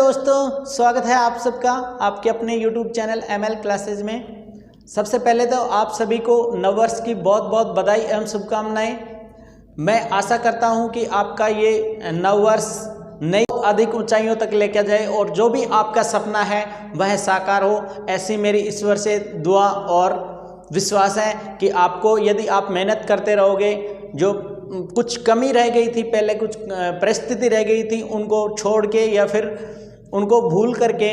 दोस्तों, स्वागत है आप सबका आपके अपने YouTube चैनल ML क्लासेज में। सबसे पहले तो आप सभी को नववर्ष की बहुत बहुत बधाई एवं शुभकामनाएं। मैं आशा करता हूं कि आपका ये नववर्ष नई अधिक ऊंचाइयों तक लेकर जाए और जो भी आपका सपना है वह साकार हो, ऐसी मेरी ईश्वर से दुआ और विश्वास है कि आपको, यदि आप मेहनत करते रहोगे, जो कुछ कमी रह गई थी पहले, कुछ परिस्थिति रह गई थी, उनको छोड़ के या फिर उनको भूल करके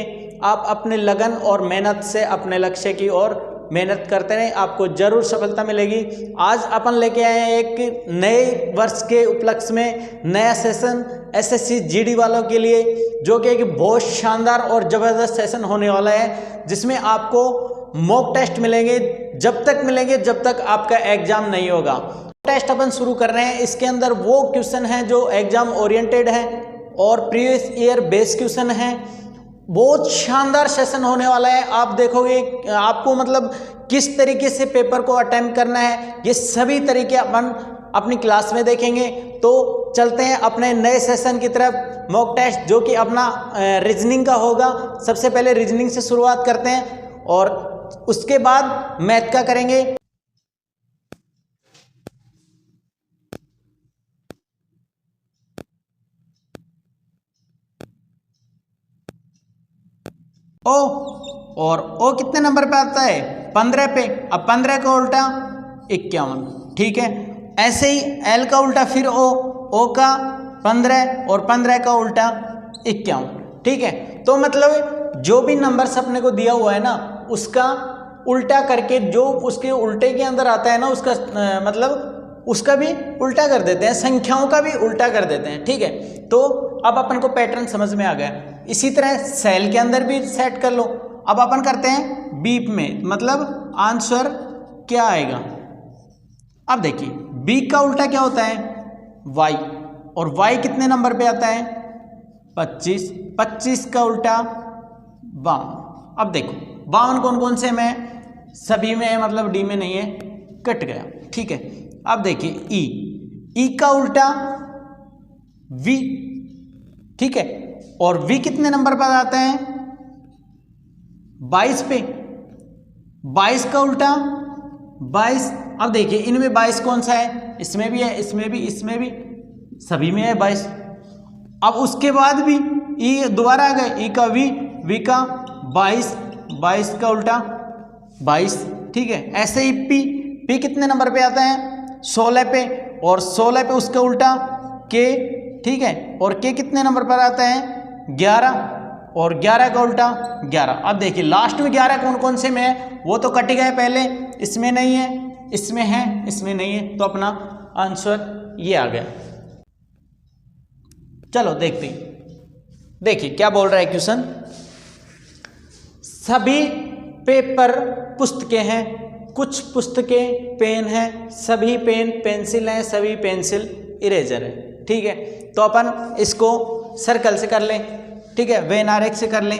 आप अपने लगन और मेहनत से अपने लक्ष्य की ओर मेहनत करते रहें, आपको जरूर सफलता मिलेगी। आज अपन लेके आए हैं एक नए वर्ष के उपलक्ष्य में नया सेशन एसएससी जीडी वालों के लिए, जो कि एक बहुत शानदार और ज़बरदस्त सेशन होने वाला है, जिसमें आपको मॉक टेस्ट मिलेंगे, जब तक मिलेंगे जब तक आपका एग्जाम नहीं होगा। टेस्ट अपन शुरू कर रहे हैं। इसके अंदर वो क्वेश्चन हैं जो एग्जाम ओरिएंटेड है और प्रीवियस ईयर बेस्ड क्वेश्चन है। बहुत शानदार सेशन होने वाला है। आप देखोगे आपको मतलब किस तरीके से पेपर को अटेम्प्ट करना है, ये सभी तरीके अपन अपनी क्लास में देखेंगे। तो चलते हैं अपने नए सेशन की तरफ, मॉक टेस्ट, जो कि अपना रीजनिंग का होगा। सबसे पहले रीजनिंग से शुरुआत करते हैं और उसके बाद मैथ का करेंगे। ओ और ओ कितने नंबर पे आता है? 15 पे। अब 15 का उल्टा 51, ठीक है। ऐसे ही एल का उल्टा फिर ओ का 15 और 15 का उल्टा 51, ठीक है। तो मतलब जो भी नंबर्स अपने को दिया हुआ है ना, उसका उल्टा करके जो उसके उल्टे के अंदर आता है ना, उसका मतलब उसका भी उल्टा कर देते हैं, संख्याओं का भी उल्टा कर देते हैं, ठीक है। तो अब अपन को पैटर्न समझ में आ गया। इसी तरह सेल के अंदर भी सेट कर लो। अब अपन करते हैं बीप में, मतलब आंसर क्या आएगा। अब देखिए बी का उल्टा क्या होता है? वाई, और वाई कितने नंबर पे आता है? 25। 25 का उल्टा 52। अब देखो 52 कौन कौन से में है? सभी में है, मतलब डी में नहीं है, कट गया, ठीक है। अब देखिए ई का उल्टा वी, ठीक है। और वी कितने नंबर पर आता है? 22 पे। 22 का उल्टा 22। अब देखिए इनमें 22 कौन सा है? इसमें भी है, इसमें भी, इसमें भी, सभी में है 22। अब उसके बाद भी ई दोबारा आ गए, ई का वी का 22, 22 का उल्टा 22, ठीक है। ऐसे ही पी कितने नंबर पे आता है? 16 पे, और 16 पे उसका उल्टा के, ठीक है। और के कितने नंबर पर आता है? 11, और 11 का उल्टा 11। अब देखिए लास्ट में 11 कौन कौन से में है? वो तो कट गए पहले, इसमें नहीं है, इसमें है, इसमें नहीं है, तो अपना आंसर ये आ गया। चलो देखते हैं, देखिए क्या बोल रहा है क्वेश्चन। सभी पेपर पुस्तकें हैं, कुछ पुस्तकें पेन हैं, सभी पेन पेंसिल हैं, सभी पेंसिल इरेजर है, ठीक है। तो अपन इसको सर्कल से कर लें, ठीक है, वेन आरेख से कर लें।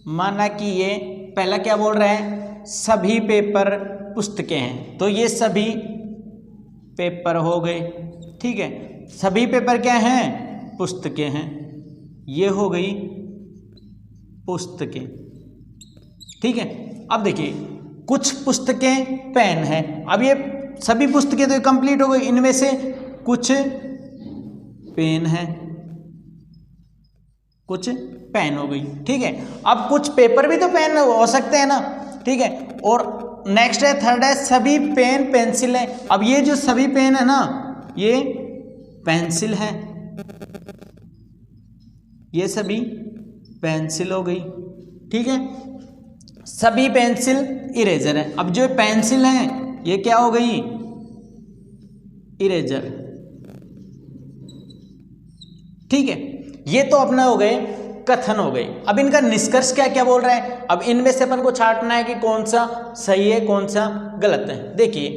माना कि ये पहला क्या बोल रहा है? सभी पेपर पुस्तकें हैं, तो ये सभी पेपर हो गए, ठीक है। सभी पेपर क्या हैं? पुस्तकें हैं, ये हो गई पुस्तकें, ठीक है। अब देखिए कुछ पुस्तकें पेन हैं। अब ये सभी पुस्तकें तो कंप्लीट हो गई, इनमें से कुछ पेन है, कुछ पेन हो गई, ठीक है। अब कुछ पेपर भी तो पेन हो सकते हैं ना, ठीक है। और नेक्स्ट है, थर्ड है, सभी पेन पेंसिल है। अब ये जो सभी पेन है ना, ये पेंसिल है, ये सभी पेंसिल हो गई, ठीक है। सभी पेंसिल इरेजर है। अब जो पेंसिल है ये क्या हो गई? इरेजर, ठीक है। ये तो अपने हो गए कथन हो गए। अब इनका निष्कर्ष क्या क्या बोल रहा है? अब इनमें से अपन को छांटना है कि कौन सा सही है, कौन सा गलत है। देखिए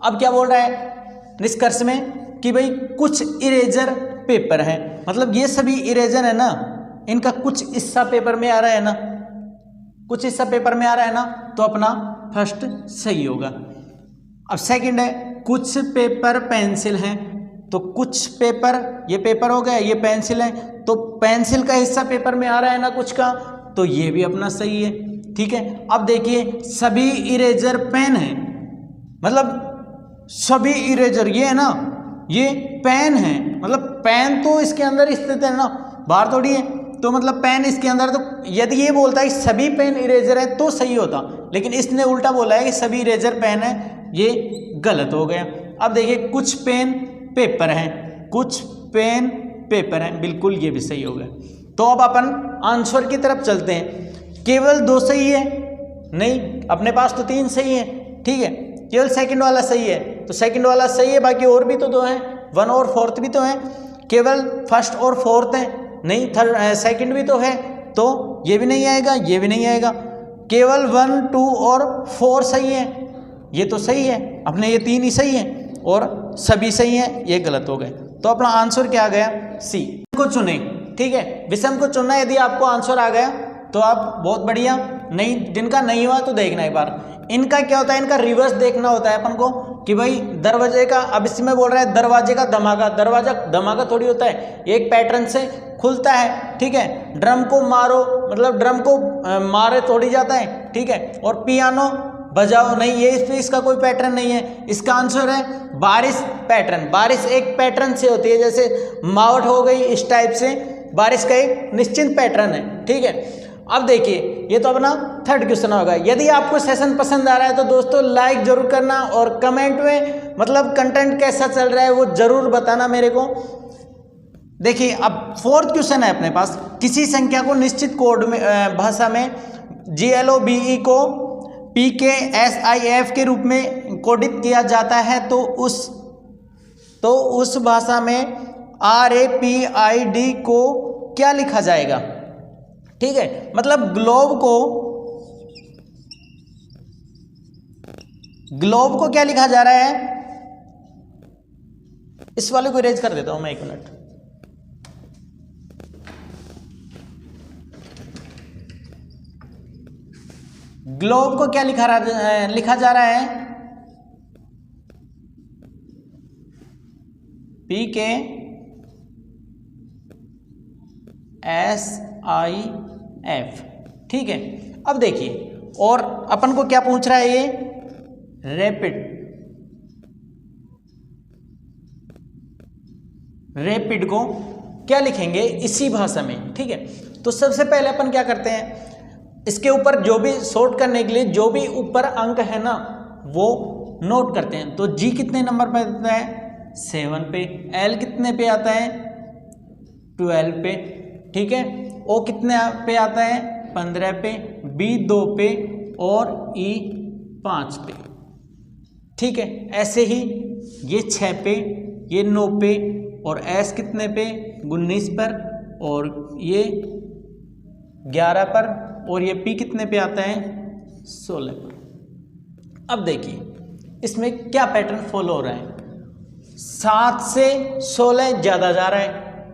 अब क्या बोल रहा है निष्कर्ष में कि भाई कुछ इरेजर पेपर है, मतलब ये सभी इरेजर है ना, इनका कुछ हिस्सा पेपर में आ रहा है ना, कुछ हिस्सा पेपर में आ रहा है ना, तो अपना फर्स्ट सही होगा। अब सेकंड है, कुछ पेपर पेंसिल हैं, तो कुछ पेपर, ये पेपर हो गया, ये पेंसिल है, तो पेंसिल का हिस्सा पेपर में आ रहा है ना कुछ का, तो ये भी अपना सही है। ठीक है, अब देखिए सभी इरेजर पेन है, मतलब सभी इरेजर ये है ना, ये पेन है, मतलब पेन तो इसके अंदर स्थित है ना, बाहर थोड़ी है, तो मतलब पेन इसके अंदर, तो यदि ये बोलता है कि सभी पेन इरेजर है तो सही होता, लेकिन इसने उल्टा बोला है कि सभी इरेजर पेन है, ये गलत हो गया। अब देखिए कुछ पेन पेपर हैं, कुछ पेन पेपर हैं, बिल्कुल ये भी सही हो गया। तो अब अपन आंसर की तरफ चलते हैं। केवल 2 सही है? नहीं, अपने पास तो 3 सही है। ठीक है, केवल सेकंड वाला सही है, तो सेकंड वाला सही है, बाकी और भी तो 2 हैं, 1 और 4th भी तो हैं। केवल फर्स्ट और 4th है? नहीं, सेकंड भी तो है, तो ये भी नहीं आएगा, ये भी नहीं आएगा। केवल 1, 2 और 4 सही है, ये तो सही है, अपने ये 3 ही सही है और सभी सही हैं, ये गलत हो गए। तो अपना आंसर क्या आ गया? सी को चुने। ठीक है, विषम को चुनना। यदि आपको आंसर आ गया तो आप बहुत बढ़िया, नहीं जिनका नहीं हुआ तो देखना एक बार। इनका क्या होता है, इनका रिवर्स देखना होता है अपन को कि भाई दरवाजे का, अब इसमें बोल रहा है दरवाजे का धमाका, दरवाजा धमाका थोड़ी होता है, एक पैटर्न से खुलता है। ठीक है, ड्रम को मारो, मतलब ड्रम को मारे थोड़ी जाता है। ठीक है, और पियानो बजाओ, नहीं, ये इसका कोई पैटर्न नहीं है। इसका आंसर है बारिश पैटर्न। बारिश एक पैटर्न से होती है, जैसे मावट हो गई, इस टाइप से बारिश का एक निश्चित पैटर्न है। ठीक है, अब देखिए ये तो अपना 3rd क्वेश्चन होगा। यदि आपको सेशन पसंद आ रहा है तो दोस्तों लाइक जरूर करना और कमेंट में मतलब कंटेंट कैसा चल रहा है वो जरूर बताना मेरे को। देखिए अब 4th क्वेश्चन है अपने पास। किसी संख्या को निश्चित कोड में भाषा में GLOBE को PKSIF के रूप में कोडित किया जाता है तो उस भाषा में RAPID को क्या लिखा जाएगा? ठीक है, मतलब ग्लोब को क्या लिखा जा रहा है? इस वाले को इरेज कर देता हूं मैं, 1 मिनट। ग्लोब को क्या लिखा जा रहा है? PKSIF। ठीक है, अब देखिए और अपन को क्या पूछ रहा है ये? रैपिड को क्या लिखेंगे इसी भाषा में। ठीक है, तो सबसे पहले अपन क्या करते हैं, इसके ऊपर जो भी सॉर्ट करने के लिए जो भी ऊपर अंक है ना वो नोट करते हैं। तो G कितने नंबर पे आता है? 7 पे। L कितने पे आता है? 12 पे। ठीक है, O कितने पे आता है? 15 पे। B 2 पे और E 5 पे। ठीक है, ऐसे ही ये 6 पे, ये 9 पे और S कितने पे? 19 पर और ये 11 पर और ये P कितने पे आता है? 16 पर। अब देखिए इसमें क्या पैटर्न फॉलो हो रहा है। 7 से 16 ज़्यादा जा रहा है।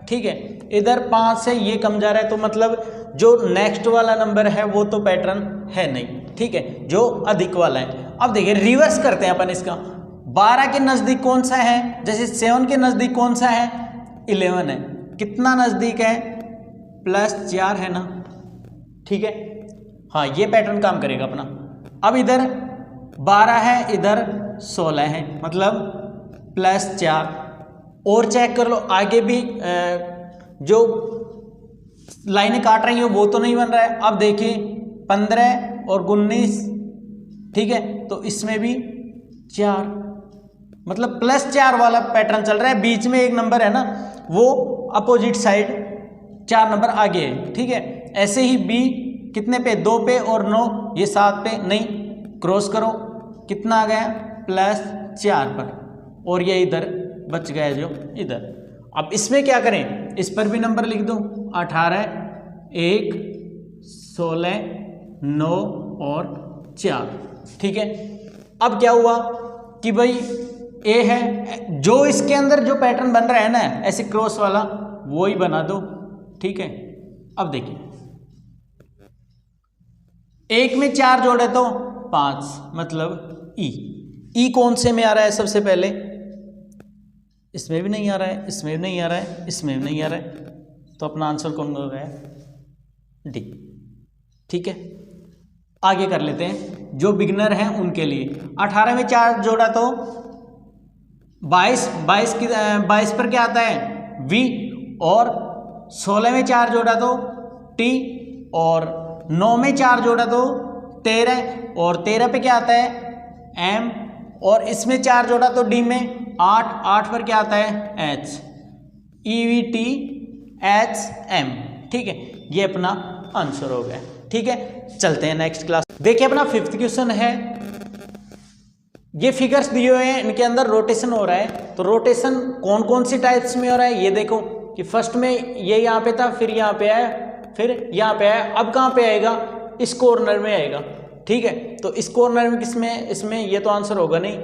ठीक है, इधर 5 से ये कम जा रहा है, तो मतलब जो नेक्स्ट वाला नंबर है वो तो पैटर्न है नहीं। ठीक है, जो अधिक वाला है। अब देखिए रिवर्स करते हैं अपन इसका। 12 के नज़दीक कौन सा है? जैसे 7 के नज़दीक कौन सा है? 11 है। कितना नज़दीक है? +4 है ना। ठीक है, हाँ ये पैटर्न काम करेगा अपना। अब इधर 12 है, इधर 16 है, मतलब +4। और चेक कर लो आगे भी जो लाइनें काट रही हैं वो तो नहीं बन रहा है। अब देखिए 15 और 19। ठीक है, तो इसमें भी 4, मतलब +4 वाला पैटर्न चल रहा है। बीच में एक नंबर है ना वो अपोजिट साइड 4 नंबर आगे है। ठीक है, ऐसे ही B कितने पे? 2 पे और 9 ये 7 पे। नहीं, क्रॉस करो, कितना आ गया? +4 पर। और ये इधर बच गया जो इधर। अब इसमें क्या करें? इस पर भी नंबर लिख दो। 18, 1, 16, 9 और 4। ठीक है, अब क्या हुआ कि भाई A है, जो इसके अंदर जो पैटर्न बन रहा है ना ऐसे क्रॉस वाला वो ही बना दो। ठीक है, अब देखिए 1 में 4 जोड़े तो 5, मतलब E कौन से में आ रहा है? सबसे पहले इसमें भी नहीं आ रहा है, इसमें भी नहीं आ रहा है, इसमें भी नहीं आ रहा है, तो अपना आंसर कौन हो गया? डी। ठीक है, आगे कर लेते हैं जो बिगिनर हैं उनके लिए। 18 में 4 जोड़ा तो 22 पर क्या आता है? वी। और 16 में 4 जोड़ा तो टी, और 9 में 4 जोड़ा तो 13, और 13 पे क्या आता है? एम, और इसमें 4 जोड़ा तो डी में 8 पर क्या आता है? एच। EVTHM। ठीक है, ये अपना आंसर हो गया। ठीक है, चलते हैं नेक्स्ट क्लास। देखिए अपना 5th क्वेश्चन है, ये फिगर्स दिए हुए हैं, इनके अंदर रोटेशन हो रहा है। तो रोटेशन कौन कौन सी टाइप्स में हो रहा है ये देखो कि फर्स्ट में ये यहाँ पे था, फिर यहाँ पे आया, फिर यहाँ पे आया, अब कहाँ पे आएगा? इस कॉर्नर में आएगा। ठीक है, तो इस कॉर्नर में किसमें? इसमें ये तो आंसर होगा नहीं,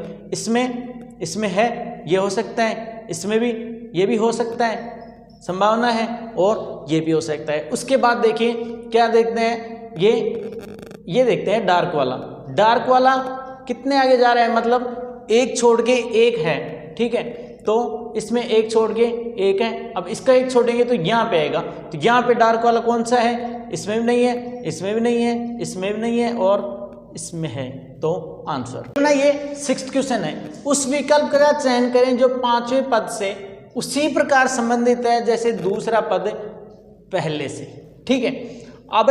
इसमें है, ये हो सकता है, इसमें भी, ये भी हो सकता है, संभावना है, और ये भी हो सकता है। उसके बाद देखिए क्या देखते हैं, ये देखते हैं डार्क वाला। डार्क वाला कितने आगे जा रहा है? मतलब एक छोड़ के एक है। ठीक है, तो इसमें एक छोड़ के एक है, अब इसका एक छोड़ेंगे तो यहाँ पे आएगा। तो यहाँ पे डार्क वाला कौन सा है? इसमें भी नहीं है, इसमें भी नहीं है, इसमें भी नहीं है, और इसमें है, तो आंसर ना। ये 6th क्वेश्चन है। उस विकल्प का चयन करें जो 5वें पद से उसी प्रकार संबंधित है जैसे दूसरा पद पहले से। ठीक है, अब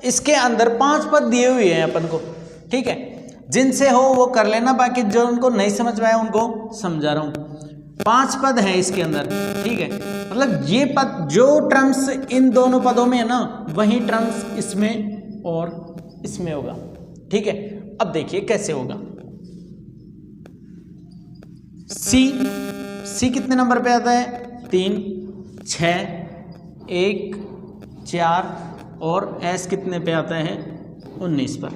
इसके अंदर 5 पद दिए हुए हैं अपन को। ठीक है, जिनसे हो वो कर लेना, बाकी जो उनको नहीं समझ में आया उनको समझा रहा हूँ। 5 पद हैं इसके अंदर। ठीक है, मतलब ये पद, जो टर्म्स इन दोनों पदों में है ना, वही टर्म्स इसमें और इसमें होगा। ठीक है, अब देखिए कैसे होगा। सी कितने नंबर पे आता है? 3, 6, 1, 4, और एस कितने पे आता है? 19 पर।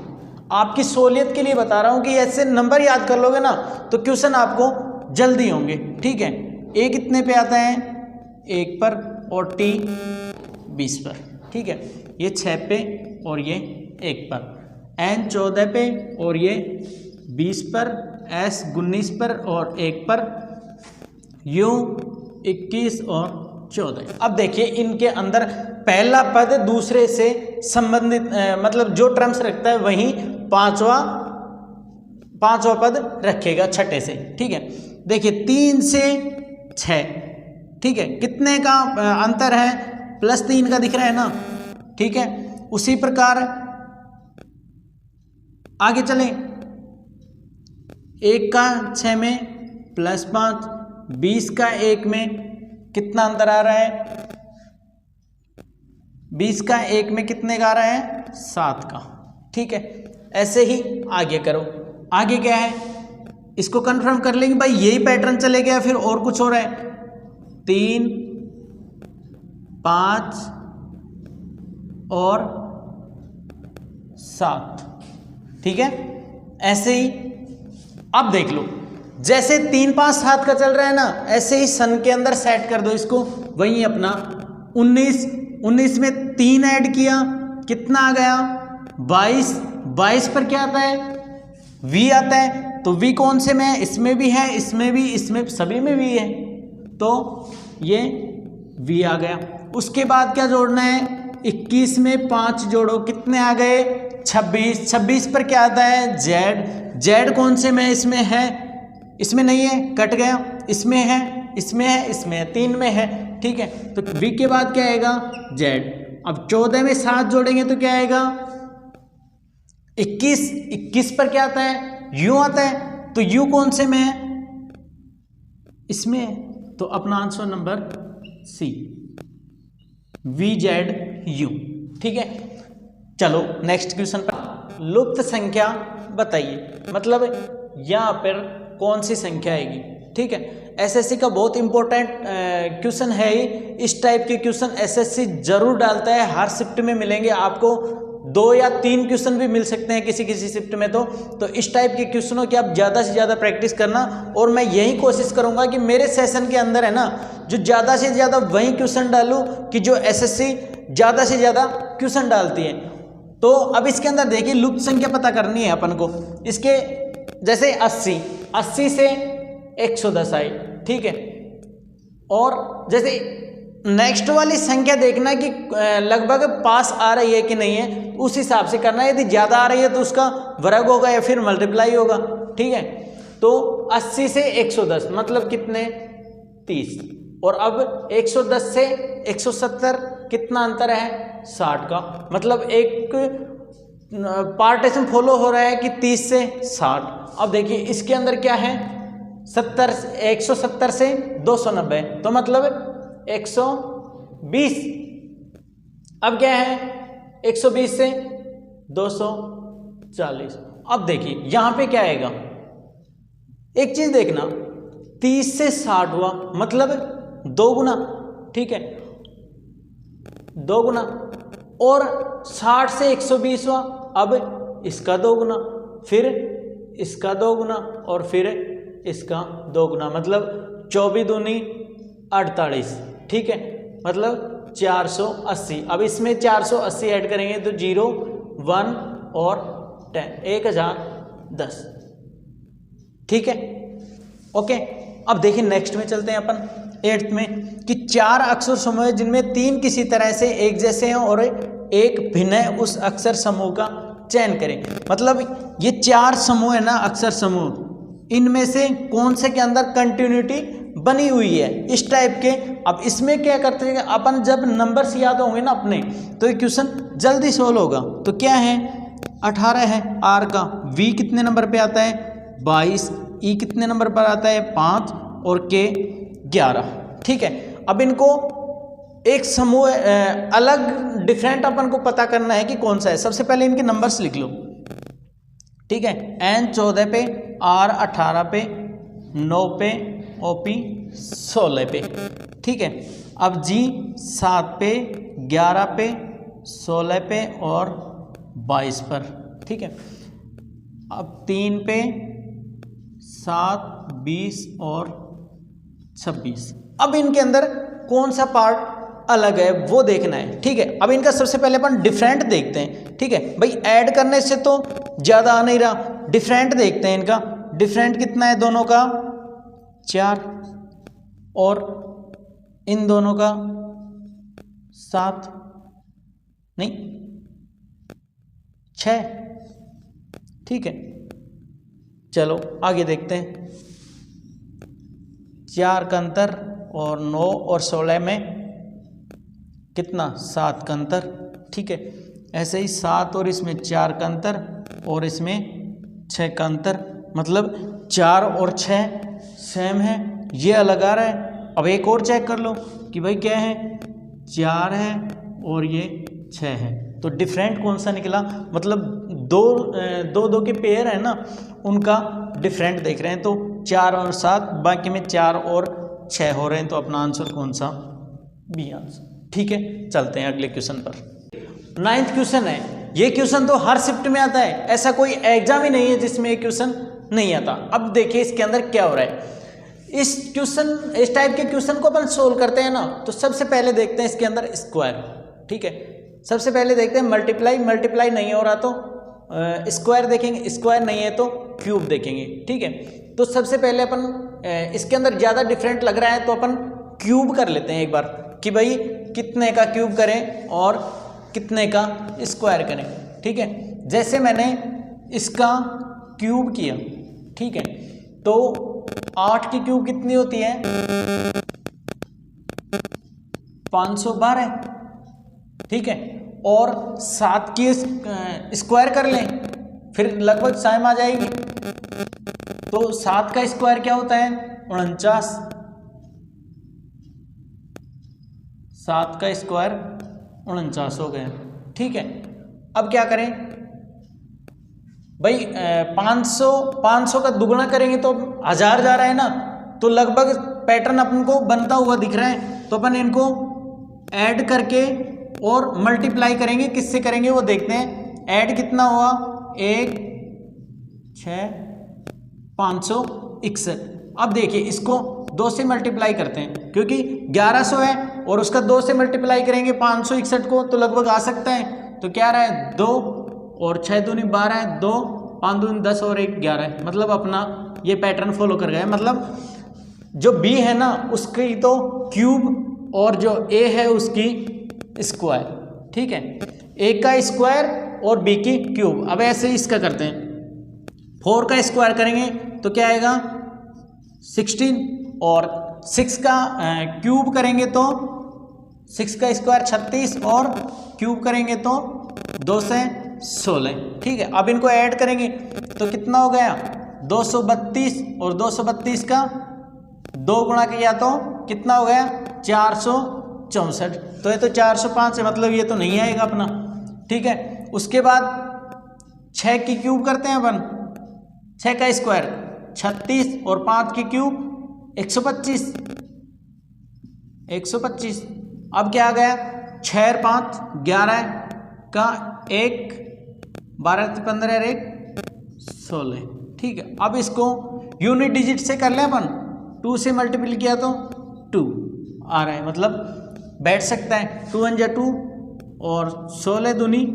आपकी सहूलियत के लिए बता रहा हूं कि ऐसे नंबर याद कर लोगे ना तो क्वेश्चन आपको जल्दी होंगे। ठीक है, ए कितने पे आता है? 1 पर, और टी 20 पर। ठीक है, ये 6 पे और ये 1 पर, एन 14 पे और ये 20 पर, एस 19 पर और 1 पर, यू 21 और 14। अब देखिए इनके अंदर पहला पद दूसरे से संबंधित, मतलब जो टर्म्स रखता है वही पांचवा पद रखेगा छठे से। ठीक है, देखिए 3 से 6। ठीक है, कितने का अंतर है? +3 का दिख रहा है ना। ठीक है, उसी प्रकार आगे चलें। 1 का 6 में +5, 20 का 1 में कितना अंतर आ रहा है? 20 का 1 में कितने का आ रहा है? 7 का। ठीक है, ऐसे ही आगे करो। आगे क्या है इसको कंफर्म कर लेंगे भाई, यही पैटर्न चले गया, फिर और कुछ हो रहा है? 3, 5 और 7। ठीक है, ऐसे ही अब देख लो, जैसे 3, 5, 7 का चल रहा है ना, ऐसे ही सन के अंदर सेट कर दो इसको। वही अपना 19 में 3 ऐड किया, कितना आ गया? 22 पर क्या आता है? वी आता है। तो वी कौन से में है? इसमें भी है, इसमें भी, इसमें सभी में भी है, तो ये वी आ गया। उसके बाद क्या जोड़ना है? 21 में 5 जोड़ो, कितने आ गए? 26 पर क्या आता है? जेड कौन से में? इसमें है, इसमें नहीं है, कट गया, इसमें है, इसमें है, इसमें है, 3 में है। ठीक है, तो वी के बाद क्या आएगा? जेड। अब 14 में 7 जोड़ेंगे तो क्या आएगा? 21 पर क्या आता है? यू आता है। तो यू कौन से में है? इसमें है, तो अपना आंसर नंबर सी, VZU। ठीक है, चलो नेक्स्ट क्वेश्चन पर। लुप्त संख्या बताइए, मतलब यहाँ पर कौन सी संख्या आएगी? ठीक है, एसएससी का बहुत इंपॉर्टेंट क्वेश्चन है ही। इस टाइप के क्वेश्चन एसएससी जरूर डालता है, हर शिफ्ट में मिलेंगे आपको। 2 या 3 क्वेश्चन भी मिल सकते हैं किसी शिफ्ट में। तो इस टाइप के क्वेश्चनों की आप ज़्यादा से ज़्यादा प्रैक्टिस करना, और मैं यही कोशिश करूंगा कि मेरे सेशन के अंदर है ना, जो ज़्यादा से ज़्यादा वही क्वेश्चन डालूं कि जो एसएससी ज़्यादा से ज़्यादा क्वेश्चन डालती है। तो अब इसके अंदर देखिए लुप्त संख्या पता करनी है अपन को। इसके जैसे 80 से 110 आई। ठीक है, और जैसे नेक्स्ट वाली संख्या देखना कि लगभग पास आ रही है कि नहीं है, उस हिसाब से करना है। यदि ज़्यादा आ रही है तो उसका वर्ग होगा या फिर मल्टीप्लाई होगा, ठीक है। तो 80 से 110 मतलब कितने, 30। और अब 110 से 170 कितना अंतर है, 60 का। मतलब एक पार्टीशन फॉलो हो रहा है कि 30 से 60। अब देखिए इसके अंदर क्या है, 170 से 290 तो मतलब 120। अब क्या है 120 से 240। अब देखिए यहां पे क्या आएगा, एक चीज देखना, 30 से 60 हुआ मतलब 2 गुना, ठीक है, 2 गुना। और 60 से 120 हुआ, अब इसका 2 गुना, फिर इसका 2 गुना और फिर इसका 2 गुना, मतलब 24 दूनी 48, ठीक है, मतलब 480। अब इसमें 480 ऐड करेंगे तो 0, 1 और 10, 1010, ठीक है, ओके। अब देखिए नेक्स्ट में चलते हैं अपन 8th में कि 4 अक्षर समूह है जिनमें 3 किसी तरह से एक जैसे हैं और एक भिन्न है, उस अक्षर समूह का चयन करें। मतलब ये 4 समूह है ना, अक्षर समूह, इनमें से कौन से के अंदर कंटिन्यूटी बनी हुई है, इस टाइप के। अब इसमें क्या करते हैं अपन, जब नंबर्स याद होंगे ना अपने तो ये क्वेश्चन जल्दी सोल्व होगा। तो क्या है, 18 है आर का, वी कितने नंबर पे आता है 22, ई कितने नंबर पर आता है 5 और के 11, ठीक है। अब इनको एक समूह अलग डिफरेंट अपन को पता करना है कि कौन सा है। सबसे पहले इनके नंबर्स लिख लो, ठीक है, एन 14 पे, आर 18 पे, 9 पे, ओपी 16 पे, ठीक है। अब जी 7 पे, 11 पे, 16 पे और 22 पर, ठीक है। अब 3 पे, 7, 20 और 26। अब इनके अंदर कौन सा पार्ट अलग है वो देखना है, ठीक है। अब इनका सबसे पहले अपन डिफरेंट देखते हैं, ठीक है भाई, ऐड करने से तो ज़्यादा आ नहीं रहा, डिफरेंट देखते हैं इनका। डिफरेंट कितना है दोनों का, 4 और इन दोनों का 7 नहीं 6, ठीक है। चलो आगे देखते हैं, 4 का अंतर और 9 और 16 में कितना, 7 का अंतर, ठीक है। ऐसे ही 7 और इसमें 4 का अंतर और इसमें 6 का अंतर, मतलब 4 और 6 सेम है, ये अलग आ रहा है। अब एक और चेक कर लो कि भाई क्या है, 4 है और ये 6 है, तो डिफरेंट कौन सा निकला, मतलब दो के पेयर है ना, उनका डिफरेंट देख रहे हैं। तो 4 और 7, बाकी में 4 और 6 हो रहे हैं, तो अपना आंसर कौन सा, बी आंसर, ठीक है। चलते हैं अगले क्वेश्चन पर। 9th क्वेश्चन है, ये क्वेश्चन तो हर शिफ्ट में आता है, ऐसा कोई एग्जाम ही नहीं है जिसमें ये क्वेश्चन नहीं आता। अब देखिए इसके अंदर क्या हो रहा है, इस टाइप के क्वेश्चन को अपन सोल्व करते हैं ना, तो सबसे पहले देखते हैं इसके अंदर स्क्वायर, ठीक है। सबसे पहले देखते हैं मल्टीप्लाई नहीं हो रहा तो स्क्वायर देखेंगे, स्क्वायर नहीं है तो क्यूब देखेंगे, ठीक है। तो सबसे पहले अपन इसके अंदर ज़्यादा डिफरेंट लग रहा है तो अपन क्यूब कर लेते हैं एक बार, कि भाई कितने का क्यूब करें और कितने का स्क्वायर करें, ठीक है। जैसे मैंने इसका क्यूब किया, ठीक है, तो 8 की क्यूब कितनी होती है, 512, ठीक है। और 7 की स्क्वायर कर लें, फिर लगभग सेम आ जाएगी। तो 7 का स्क्वायर क्या होता है, 49, 7 का स्क्वायर 49 हो गया, ठीक है। अब क्या करें भाई, 500 का दुगुना करेंगे तो 1000 जा रहा है ना, तो लगभग पैटर्न अपन को बनता हुआ दिख रहा है। तो अपन इनको ऐड करके और मल्टीप्लाई करेंगे, किससे करेंगे वो देखते हैं। ऐड कितना हुआ, 1, 6, 561। अब देखिए इसको 2 से मल्टीप्लाई करते हैं, क्योंकि 1100 है और उसका 2 से मल्टीप्लाई करेंगे 561 को, तो लगभग आ सकता है। तो क्या रहा है, 2 और 6 दूनी 12 है, 2, 5 दूनी 10 और 1 11 है। मतलब अपना ये पैटर्न फॉलो कर गया, मतलब जो b है ना उसकी तो क्यूब और जो a है उसकी स्क्वायर, ठीक है, a का स्क्वायर और b की क्यूब। अब ऐसे इसका करते हैं, 4 का स्क्वायर करेंगे तो क्या आएगा 16, और 6 का क्यूब करेंगे तो 6 का स्क्वायर 36 और क्यूब करेंगे तो 2 से 16, ठीक है। अब इनको ऐड करेंगे तो कितना हो गया 232, और 232 का 2 गुणा किया तो कितना हो गया 464, तो ये तो 405 है, मतलब ये तो नहीं आएगा अपना, ठीक है। उसके बाद 6 की क्यूब करते हैं अपन, 6 का स्क्वायर 36 और 5 की क्यूब 125, 125। अब क्या आ गया 6 और 5 11 का 1, 12 से 15 और 1 16, ठीक है। अब इसको यूनिट डिजिट से कर लें अपन, 2 से मल्टीपल किया तो 2 आ रहा है, मतलब बैठ सकता है 2 × 2 और 16 दूनी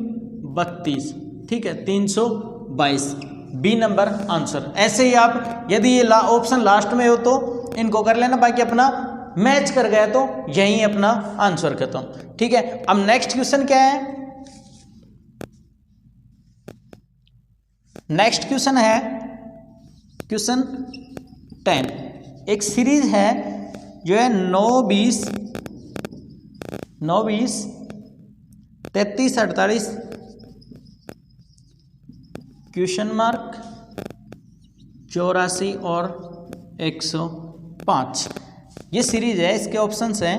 32, ठीक है, 322 बी नंबर आंसर। ऐसे ही आप यदि ये ऑप्शन लास्ट में हो तो इनको कर लेना, बाकी अपना मैच कर गया तो यही अपना आंसर करता हूं, ठीक है। अब नेक्स्ट क्वेश्चन क्या है, नेक्स्ट क्वेश्चन है क्वेश्चन 10। एक सीरीज है जो है 9 20 33 48 क्वेश्चन मार्क 84 और 105, ये सीरीज है। इसके ऑप्शंस हैं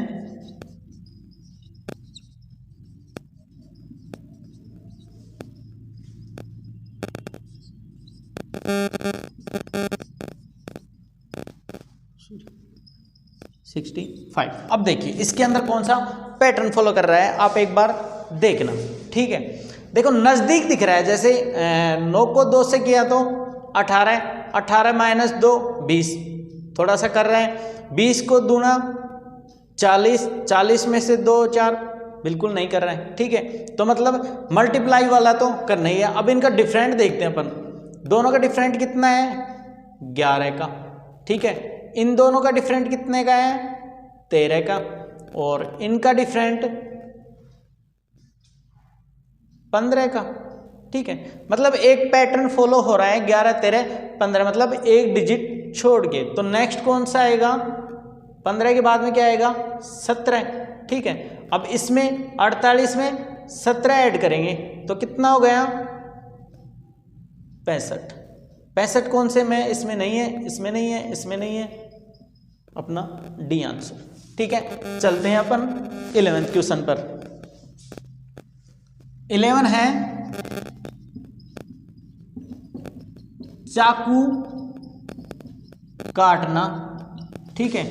65। अब देखिए इसके अंदर कौन सा पैटर्न फॉलो कर रहा है, आप एक बार देखना, ठीक है। देखो नज़दीक दिख रहा है, जैसे 9 को 2 से किया तो 18, 18 - 2 20, थोड़ा सा कर रहे हैं। 20 को दूना 40, 40 में से 2 4 बिल्कुल नहीं कर रहे हैं, ठीक है। तो मतलब मल्टीप्लाई वाला तो करना ही है। अब इनका डिफरेंट देखते हैं अपन, दोनों का डिफरेंट कितना है 11 का, ठीक है। इन दोनों का डिफरेंट कितने का है 13 का, और इनका डिफरेंट 15 का, ठीक है। मतलब एक पैटर्न फॉलो हो रहा है 11 13 15, मतलब एक डिजिट छोड़ के। तो नेक्स्ट कौन सा आएगा 15 के बाद में क्या आएगा 17, ठीक है। अब इसमें 48 में 17 ऐड करेंगे तो कितना हो गया 65। 65 कौन से में, इसमें नहीं है, इसमें नहीं है, इसमें नहीं है, अपना डी आंसर, ठीक है। चलते हैं अपन 11वें क्वेश्चन पर। 11 है चाकू काटना, ठीक है।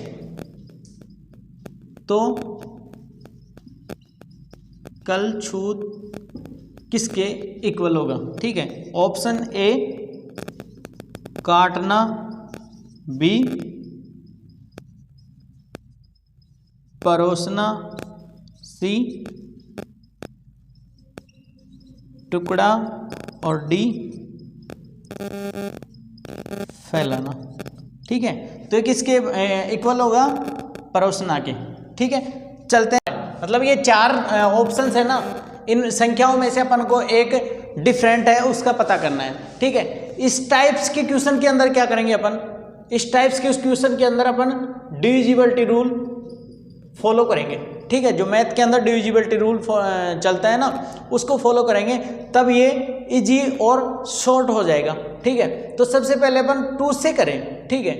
तो कलछूत किसके इक्वल होगा, ठीक है। ऑप्शन ए काटना, बी परोसना, सी टुकड़ा और डी फैलाना, ठीक है। तो ये किसके इक्वल होगा परोसना के, ठीक है। चलते हैं, मतलब ये 4 ऑप्शंस है ना, इन संख्याओं में से अपन को एक डिफरेंट है उसका पता करना है, ठीक है। इस टाइप्स के क्वेश्चन के अंदर क्या करेंगे अपन, इस टाइप्स के उस क्वेश्चन के अंदर अपन डिविजिबिलिटी रूल फॉलो करेंगे, ठीक है। जो मैथ के अंदर डिविजिबिलिटी रूल चलता है ना उसको फॉलो करेंगे, तब ये इजी और शॉर्ट हो जाएगा, ठीक है। तो सबसे पहले अपन 2 से करें, ठीक है।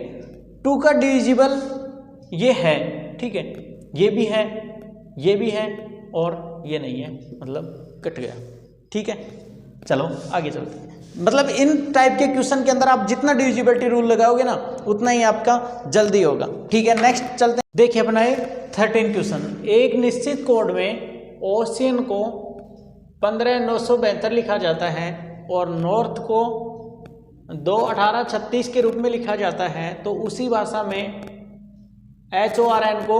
2 का डिविजिबल ये है, ठीक है, ये भी है, ये भी है और ये नहीं है, मतलब कट गया, ठीक है। चलो आगे चलते हैं। मतलब इन टाइप के क्वेश्चन के अंदर आप जितना डिविजिबिलिटी रूल लगाओगे ना उतना ही आपका जल्दी होगा, ठीक है। नेक्स्ट चलते हैं, देखिए अपना ये 13 क्वेश्चन। एक निश्चित कोड में ओशियन को 15972 लिखा जाता है और नॉर्थ को 21836 के रूप में लिखा जाता है, तो उसी भाषा में HORN को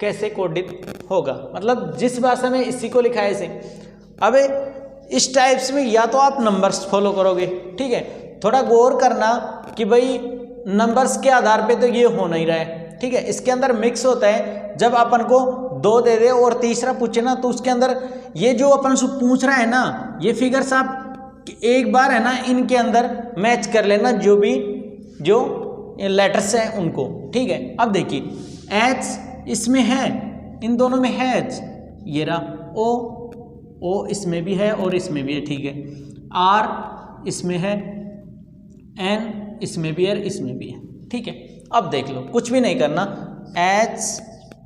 कैसे कोडित होगा, मतलब जिस भाषा में इसी को लिखा है इसे। अब इस टाइप्स में या तो आप नंबर्स फॉलो करोगे, ठीक है। थोड़ा गौर करना कि भाई नंबर्स के आधार पे तो ये हो नहीं रहा है, ठीक है। इसके अंदर मिक्स होता है, जब अपन को 2 दे दे और तीसरा पूछे ना, तो उसके अंदर ये जो अपन से पूछ रहा है ना, ये फिगर्स आप एक बार है ना इनके अंदर मैच कर लेना, जो लेटर्स हैं उनको, ठीक है। अब देखिए एच इसमें है, इन दोनों में है एच, ये रहा ओ इसमें भी है और इसमें भी है, ठीक है। आर इसमें है, एन इसमें भी है, इसमें भी है, ठीक है। अब देख लो, कुछ भी नहीं करना,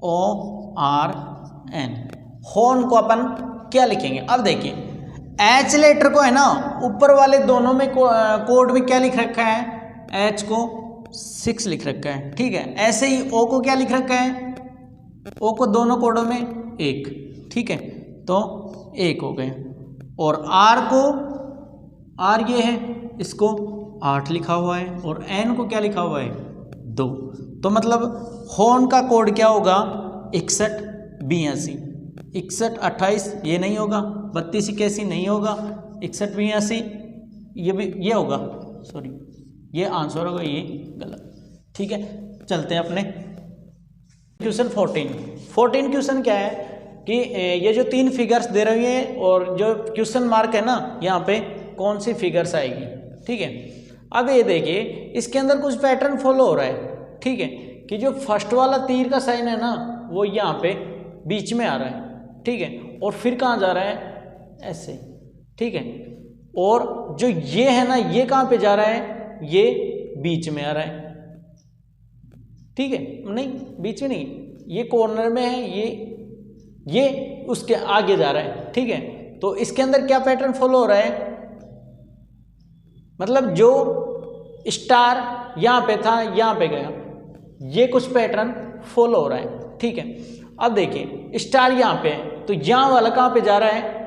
HORN हॉर्न को अपन क्या लिखेंगे। अब देखिए एच लेटर को है ना ऊपर वाले दोनों में कोड में क्या लिख रखा है, एच को 6 लिख रखा है, ठीक है। ऐसे ही ओ को क्या लिख रखा है, ओ को दोनों कोडों में 1, ठीक है, तो 1 हो गए। और आर को, आर ये है, इसको 8 लिखा हुआ है, और एन को क्या लिखा हुआ है 2। तो मतलब हॉर्न का कोड क्या होगा 6182, 61 28 ये नहीं होगा, 32 81 नहीं होगा, 61 82 ये होगा, सॉरी ये आंसर होगा, ये गलत, ठीक है। चलते हैं अपने क्वेश्चन 14 क्वेश्चन क्या है कि ये जो 3 फिगर्स दे रही हैं और जो क्वेश्चन मार्क है ना यहाँ पे कौन सी फिगर्स आएगी, ठीक है। अब ये देखिए इसके अंदर कुछ पैटर्न फॉलो हो रहा है, ठीक है, कि जो फर्स्ट वाला तीर का साइन है ना वो यहाँ पे बीच में आ रहा है, ठीक है, और फिर कहाँ जा रहा है ऐसे, ठीक है। और जो ये है ना ये कहाँ पे जा रहा है, ये बीच में आ रहा है, ठीक है, नहीं बीच में नहीं, ये कॉर्नर में है, ये उसके आगे जा रहा है, ठीक है। तो इसके अंदर क्या पैटर्न फॉलो हो रहा है, मतलब जो स्टार यहाँ पे था यहाँ पे गया, ये कुछ पैटर्न फॉलो हो रहा है, ठीक है। अब देखिए स्टार यहाँ पे है, तो यहाँ वाला कहाँ पे जा रहा है,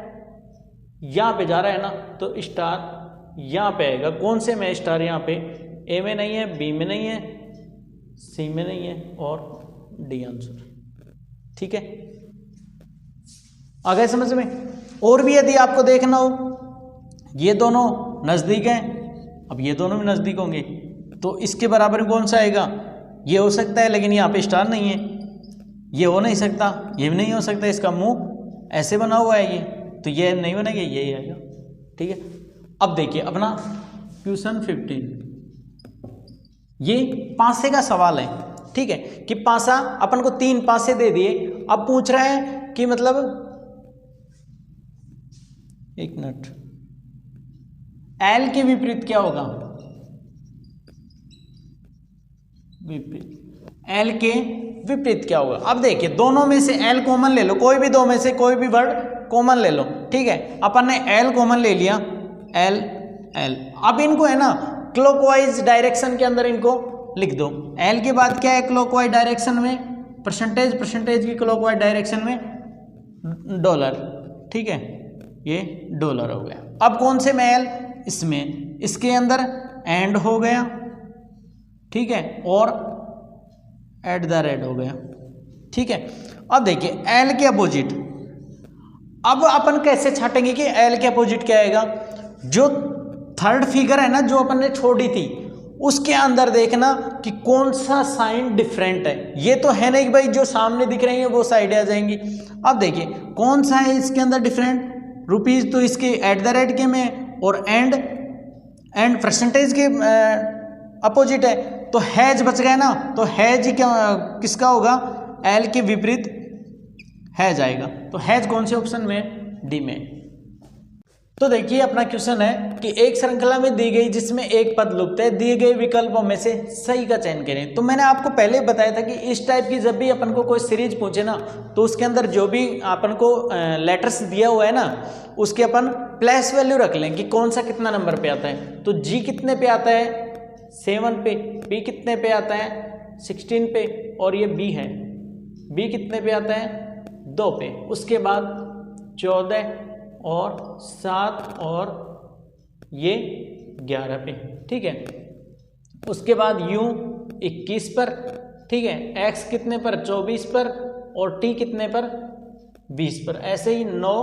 यहाँ पे जा रहा है ना, तो स्टार यहाँ पे आएगा। कौन से में स्टार यहाँ पे, ए में नहीं है, बी में नहीं है, सी में नहीं है, और डी आंसर, ठीक है। आ गए समझ में। और भी यदि आपको देखना हो, ये दोनों नज़दीक हैं, अब ये दोनों भी नज़दीक होंगे, तो इसके बराबर में कौन सा आएगा, ये हो सकता है, लेकिन यहाँ पे स्टार नहीं है, ये हो नहीं सकता, ये भी नहीं हो सकता, इसका मुंह ऐसे बना हुआ है, ये तो ये नहीं बनेगा, ये आएगा, ठीक है। अब देखिए अपना क्वेश्चन 15, ये पासे का सवाल है, ठीक है, कि पासा अपन को 3 पासे दे दिए। अब पूछ रहा है कि मतलब, एक मिनट, एल के विपरीत क्या होगा, विपरीत एल के विपरीत क्या होगा। अब देखिए दोनों में से एल कॉमन ले लो, कोई भी दो में से कोई भी वर्ड कॉमन ले लो, ठीक है। अपन ने एल कॉमन ले लिया, एल एल। अब इनको है ना क्लॉकवाइज डायरेक्शन के अंदर इनको लिख दो। एल के बाद क्या है क्लॉकवाइज डायरेक्शन में, परसेंटेज की क्लॉकवाइज डायरेक्शन में डॉलर, ठीक है, ये डॉलर हो गया। अब कौन से में एल, इसमें, इसके अंदर एंड हो गया, ठीक है, और एट द रेट हो गया, ठीक है। अब देखिए एल के अपोजिट, अब अपन कैसे छाटेंगे कि एल के अपोजिट क्या आएगा, जो थर्ड फिगर है ना जो अपन ने छोड़ी थी उसके अंदर देखना कि कौन सा साइन डिफरेंट है। ये तो है नहीं भाई जो सामने दिख रही है वो साइड आ जाएंगी। अब देखिए कौन सा है इसके अंदर डिफरेंट, रुपीज़ तो इसके एट द रेट के में, और एंड परसेंटेज के अपोजिट है, तो हैज बच गया ना, तो हैज क्या किसका होगा, एल के विपरीत हैज आएगा। तो हैज कौन से ऑप्शन में, डी में। तो देखिए अपना क्वेश्चन है कि एक श्रृंखला में दी गई जिसमें एक पद लुप्त है, दिए गए विकल्पों में से सही का चयन करें। तो मैंने आपको पहले बताया था कि इस टाइप की जब भी अपन को कोई सीरीज पूछे ना, तो उसके अंदर जो भी अपन को लेटर्स दिया हुआ है ना उसके अपन प्लेस वैल्यू रख लें कि कौन सा कितना नंबर पे आता है। तो जी कितने पे आता है, 7 पे, बी कितने पे आता है, 16 पे, और ये बी है, बी कितने पे आता है, 2 पे, उसके बाद 14 और 7 और ये 11 पे, ठीक है। उसके बाद यू 21 पर, ठीक है, एक्स कितने पर, 24 पर, और टी कितने पर, 20 पर। ऐसे ही 9,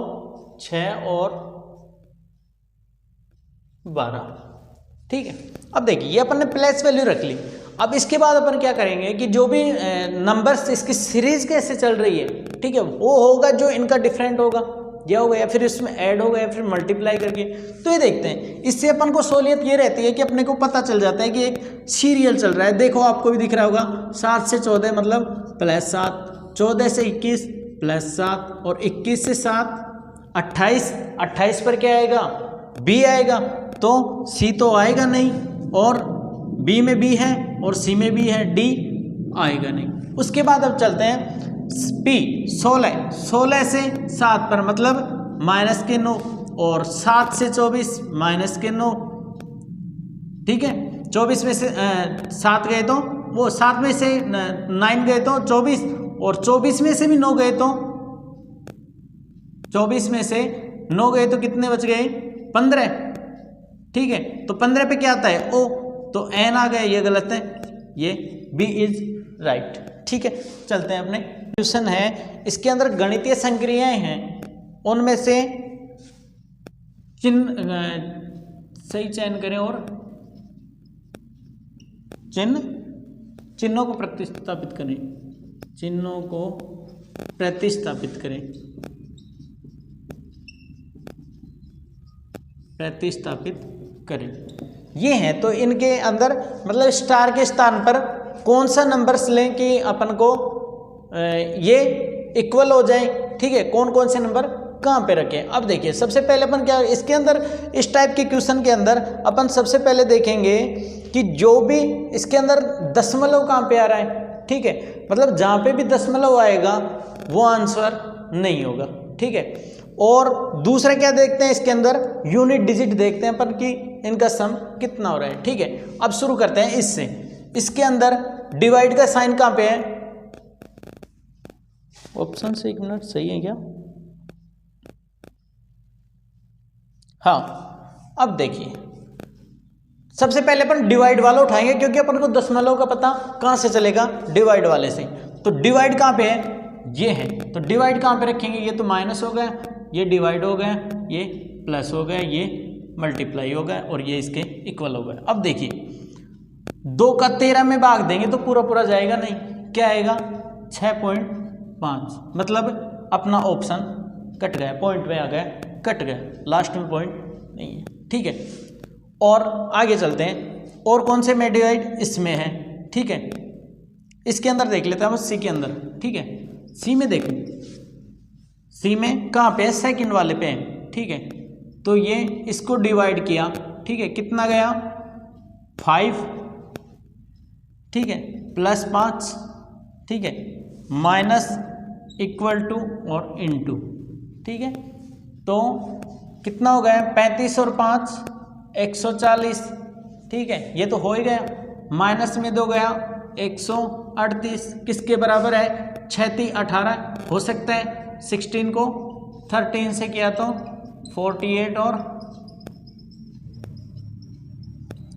6 और 12, ठीक है। अब देखिए ये अपन ने प्लेस वैल्यू रख ली। अब इसके बाद अपन क्या करेंगे कि जो भी नंबर्स इसकी सीरीज कैसे चल रही है, ठीक है, वो होगा जो इनका डिफरेंट होगा, यह होगा या फिर इसमें ऐड होगा या फिर मल्टीप्लाई करके। तो ये देखते हैं, इससे अपन को सहूलियत ये रहती है कि अपने को पता चल जाता है कि एक सीरियल चल रहा है। देखो आपको भी दिख रहा होगा 7 से 14 मतलब +7, 14 से 21 +7 और 21 से 7 28, 28 पर क्या आएगा, बी आएगा, तो सी तो आएगा नहीं, और बी में बी है और सी में भी है, डी आएगा नहीं। उसके बाद अब चलते हैं पी 16, 16 से 7 पर मतलब -9, और 7 से 24 -9, ठीक है। 24 में से 7 गए तो वो 7 में से 9 गए तो 24, और 24 में से भी 9 गए तो 24 में से 9 गए तो कितने बच गए, 15, ठीक है। तो 15 पे क्या आता है, ओ, तो एन आ गया, ये गलत है, ये बी इज राइट, ठीक है। चलते हैं अपने क्वेश्चन है, इसके अंदर गणितीय संक्रियाएं हैं, उनमें से चिन्ह सही चयन करें और चिन्हों को प्रतिस्थापित करें, चिन्हों को प्रतिस्थापित करें, प्रतिस्थापित करें। ये हैं, तो इनके अंदर मतलब स्टार के स्थान पर कौन सा नंबर्स लें कि अपन को ये इक्वल हो जाए, ठीक है, कौन कौन से नंबर कहाँ पे रखें। अब देखिए सबसे पहले अपन क्या इसके अंदर इस टाइप के क्वेश्चन के अंदर अपन सबसे पहले देखेंगे कि जो भी इसके अंदर दशमलव कहाँ पे आ रहा है, ठीक है, मतलब जहाँ पे भी दशमलव आएगा वो आंसर नहीं होगा, ठीक है। और दूसरा क्या देखते हैं, इसके अंदर यूनिट डिजिट देखते हैं अपन कि इनका सम कितना हो रहा है, ठीक है। अब शुरू करते हैं इससे। इसके अंदर डिवाइड का साइन कहाँ पे है, ऑप्शन से 1 मिनट सही है क्या, हाँ। अब देखिए सबसे पहले अपन डिवाइड वाला उठाएंगे क्योंकि अपन को दशमलव का पता कहाँ से चलेगा, डिवाइड वाले से। तो डिवाइड कहाँ पे है, ये है, तो डिवाइड कहाँ पे रखेंगे, ये तो माइनस हो गया, ये डिवाइड हो गया, ये प्लस हो गया, ये मल्टीप्लाई हो गया, और ये इसके इक्वल हो गया। अब देखिए 2 का 13 में भाग देंगे तो पूरा पूरा जाएगा नहीं, क्या आएगा 6.5, मतलब अपना ऑप्शन कट गया, पॉइंट में आ गया, कट गया, लास्ट में पॉइंट नहीं है, ठीक है। और आगे चलते हैं, और कौन से में डिवाइड, इसमें है, ठीक है। इसके अंदर देख लेते हैं हम, सी के अंदर, ठीक है। सी में देखो, सी में कहाँ पे है, सेकंड वाले पे है, ठीक है। तो ये इसको डिवाइड किया, ठीक है, कितना गया 5, ठीक है, +5, ठीक है, माइनस इक्वल टू और इनटू, ठीक है। तो कितना हो गया 35 और 5 140, ठीक है, ये तो हो ही गया। माइनस में 2 गया 138, किसके बराबर है 36 18, हो सकता है 16 को 13 से किया तो 48 और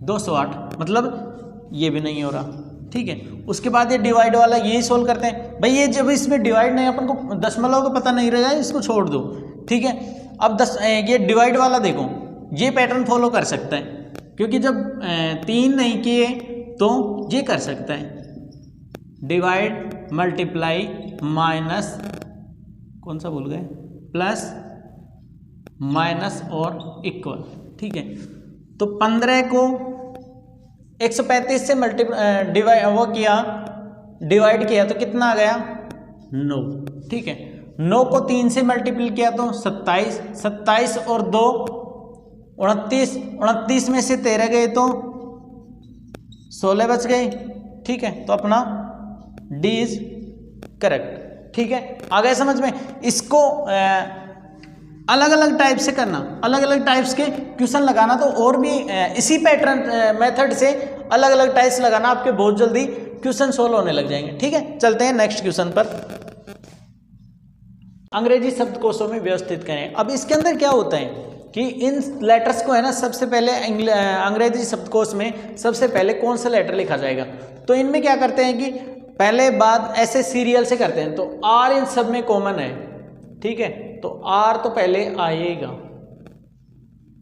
208, मतलब ये भी नहीं हो रहा, ठीक है। उसके बाद ये डिवाइड वाला यही सोल्व करते हैं भाई। ये जब इसमें डिवाइड नहीं, अपन को दशमलव का पता नहीं रहेगा, इसको छोड़ दो, ठीक है। अब ये डिवाइड वाला देखो, ये पैटर्न फॉलो कर सकता है क्योंकि जब 3 नहीं किए तो ये कर सकता है, डिवाइड मल्टीप्लाई माइनस, कौन सा भूल गए, प्लस माइनस और इक्वल, ठीक है। तो 15 को 135 से डिवाइड वो किया, डिवाइड किया तो कितना आ गया 9, ठीक है। 9 को 3 से मल्टीप्लाई किया तो 27, 27 और 2 29, 29 में से 13 गए तो 16 बच गए, ठीक है। तो अपना डी इज करेक्ट, ठीक है। आ गए समझ में। इसको अलग अलग टाइप से करना, अलग अलग टाइप्स के क्वेश्चन लगाना, तो और भी इसी पैटर्न मेथड से अलग अलग टाइप्स लगाना, आपके बहुत जल्दी क्वेश्चन सोल्व होने लग जाएंगे, ठीक है। चलते हैं नेक्स्ट क्वेश्चन पर। अंग्रेजी शब्दकोशों में व्यवस्थित करें। अब इसके अंदर क्या होता है कि इन लेटर्स को है ना, सबसे पहले अंग्रेजी शब्दकोश में सबसे पहले कौन सा लेटर लिखा जाएगा, तो इनमें क्या करते हैं कि पहले बाद ऐसे सीरियल से करते हैं। तो आर इन सब में कॉमन है, ठीक है, तो आर तो पहले आएगा,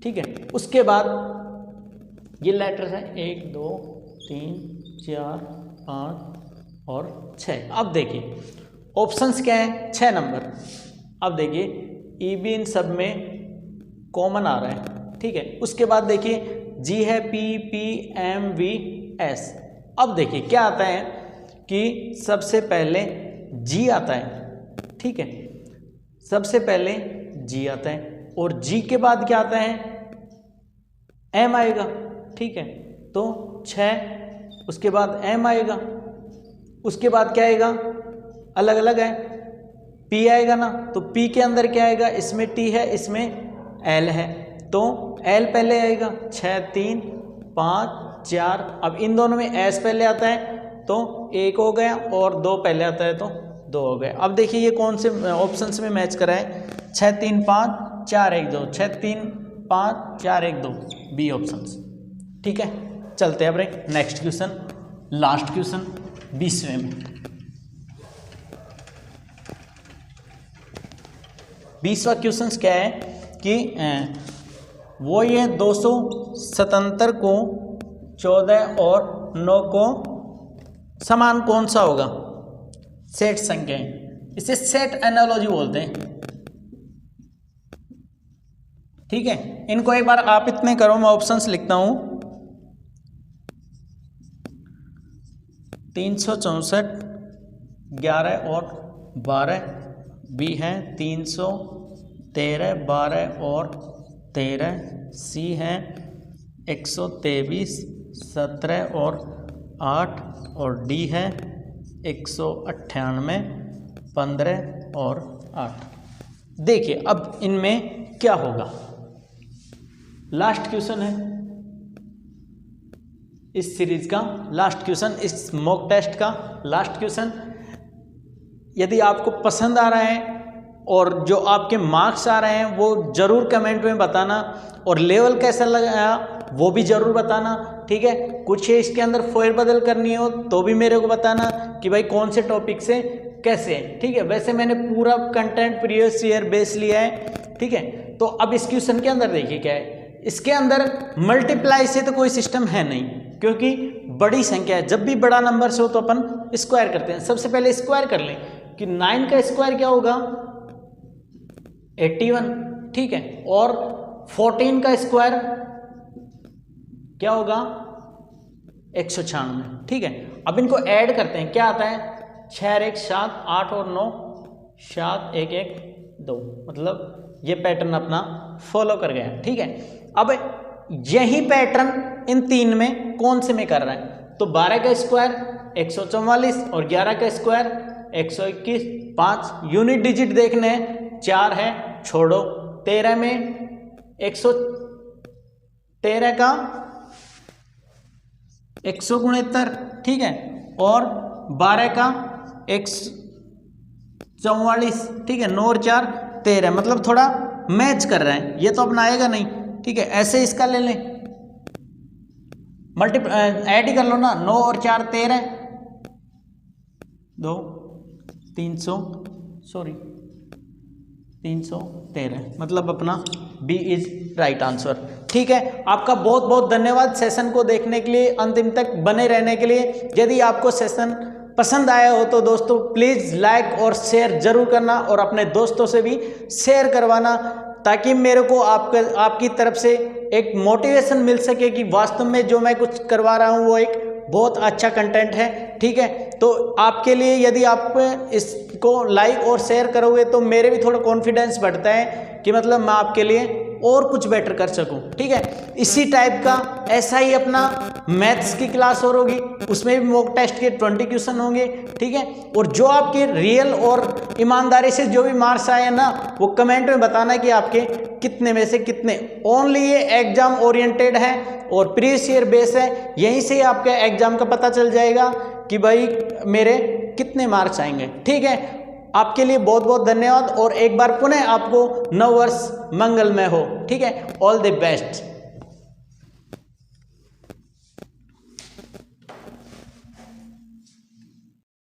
ठीक है। उसके बाद ये लेटर्स हैं 1 2 3 4 5 और 6। अब देखिए ऑप्शंस क्या हैं, 6 नंबर। अब देखिए ई बी इन सब में कॉमन आ रहा है, ठीक है। उसके बाद देखिए जी है P P M V S. अब देखिए क्या आता है कि सबसे पहले जी आता है, ठीक है, सबसे पहले जी आता है और जी के बाद क्या आता है, एम आएगा, ठीक है। तो 6, उसके बाद एम आएगा, उसके बाद क्या आएगा, अलग अलग है, पी आएगा ना, तो पी के अंदर क्या आएगा, इसमें टी है, इसमें एल है, तो एल पहले आएगा। 6 3 5 4। अब इन दोनों में एस पहले आता है तो 1 हो गया और 2 पहले आता है तो 2 हो गए। अब देखिए ये कौन से ऑप्शंस में मैच करा है, 6 3 5 4 1 2, 6 3 5 4 1 2 बी ऑप्शंस, ठीक है। चलते हैं अब नेक्स्ट क्वेश्चन, लास्ट क्वेश्चन 20वें में। 20वां क्वेश्चन क्या है कि वो ये 277 को 14 और 9 को समान कौन सा होगा, सेट संख्या है, इसे सेट एनालॉजी बोलते हैं, ठीक है। इनको एक बार आप इतने करो, मैं ऑप्शंस लिखता हूं। 364 11 और 12 बी है, 313 12 और 13 सी है, 123 17 और 8 और डी है 198 15 और 8। देखिए अब इनमें क्या होगा, लास्ट क्वेश्चन है इस सीरीज का, लास्ट क्वेश्चन, इस मॉक टेस्ट का लास्ट क्वेश्चन। यदि आपको पसंद आ रहा है और जो आपके मार्क्स आ रहे हैं वो ज़रूर कमेंट में बताना, और लेवल कैसा लगा वो भी ज़रूर बताना, ठीक है। कुछ इसके अंदर फेरबदल करनी हो तो भी मेरे को बताना कि भाई कौन से टॉपिक से कैसे है, ठीक है। वैसे मैंने पूरा कंटेंट प्रीवियस ईयर बेस लिया है, ठीक है। तो अब इस क्वेश्चन के अंदर देखिए क्या है, इसके अंदर मल्टीप्लाई से तो कोई सिस्टम है नहीं, क्योंकि बड़ी संख्या है, जब भी बड़ा नंबर से हो तो अपन स्क्वायर करते हैं। सबसे पहले स्क्वायर कर लें कि 9 का स्क्वायर क्या होगा, 81, ठीक है, और 14 का स्क्वायर क्या होगा, 196, ठीक है। अब इनको ऐड करते हैं, क्या आता है, 6 और 1 7 8 और 9 7 1 1 2, मतलब ये पैटर्न अपना फॉलो कर गया, ठीक है। अब यही पैटर्न इन 3 में कौन से में कर रहा है, तो 12 का स्क्वायर 144 और 11 का स्क्वायर 121, 5 यूनिट डिजिट देखने हैं, 4 है, छोड़ो। 13 में 113 का 169, ठीक है, और 12 का 144, ठीक है, 9 और 4 13, मतलब थोड़ा मैच कर रहे हैं, ये तो अपना आएगा नहीं, ठीक है। ऐसे इसका ले लें, ऐड ही कर लो ना, 9 और 4 13 2 313, मतलब अपना बी इज राइट आंसर, ठीक है। आपका बहुत बहुत धन्यवाद सेशन को देखने के लिए, अंतिम तक बने रहने के लिए। यदि आपको सेशन पसंद आया हो तो दोस्तों प्लीज़ लाइक और शेयर जरूर करना, और अपने दोस्तों से भी शेयर करवाना, ताकि मेरे को आपकी तरफ से एक मोटिवेशन मिल सके कि वास्तव में जो मैं कुछ करवा रहा हूँ वो एक बहुत अच्छा कंटेंट है, ठीक है। तो आपके लिए यदि आप इसको लाइक और शेयर करोगे तो मेरे भी थोड़ा कॉन्फिडेंस बढ़ता है कि मतलब मैं आपके लिए और कुछ बेटर कर सकूं, ठीक है। इसी टाइप का ऐसा ही अपना मैथ्स की क्लास और होगी, उसमें भी मॉक टेस्ट के 20 क्वेश्चन होंगे, ठीक है। और जो आपके रियल और ईमानदारी से जो भी मार्क्स आए ना, वो कमेंट में बताना कि आपके कितने में से कितने। ओनली ये एग्जाम ओरिएंटेड है और प्रीवियस ईयर बेस है, यहीं से आपके एग्जाम का पता चल जाएगा कि भाई मेरे कितने मार्क्स आएंगे, ठीक है। आपके लिए बहुत बहुत धन्यवाद, और एक बार पुनः आपको नव वर्ष मंगलमय हो, ठीक है। All the best.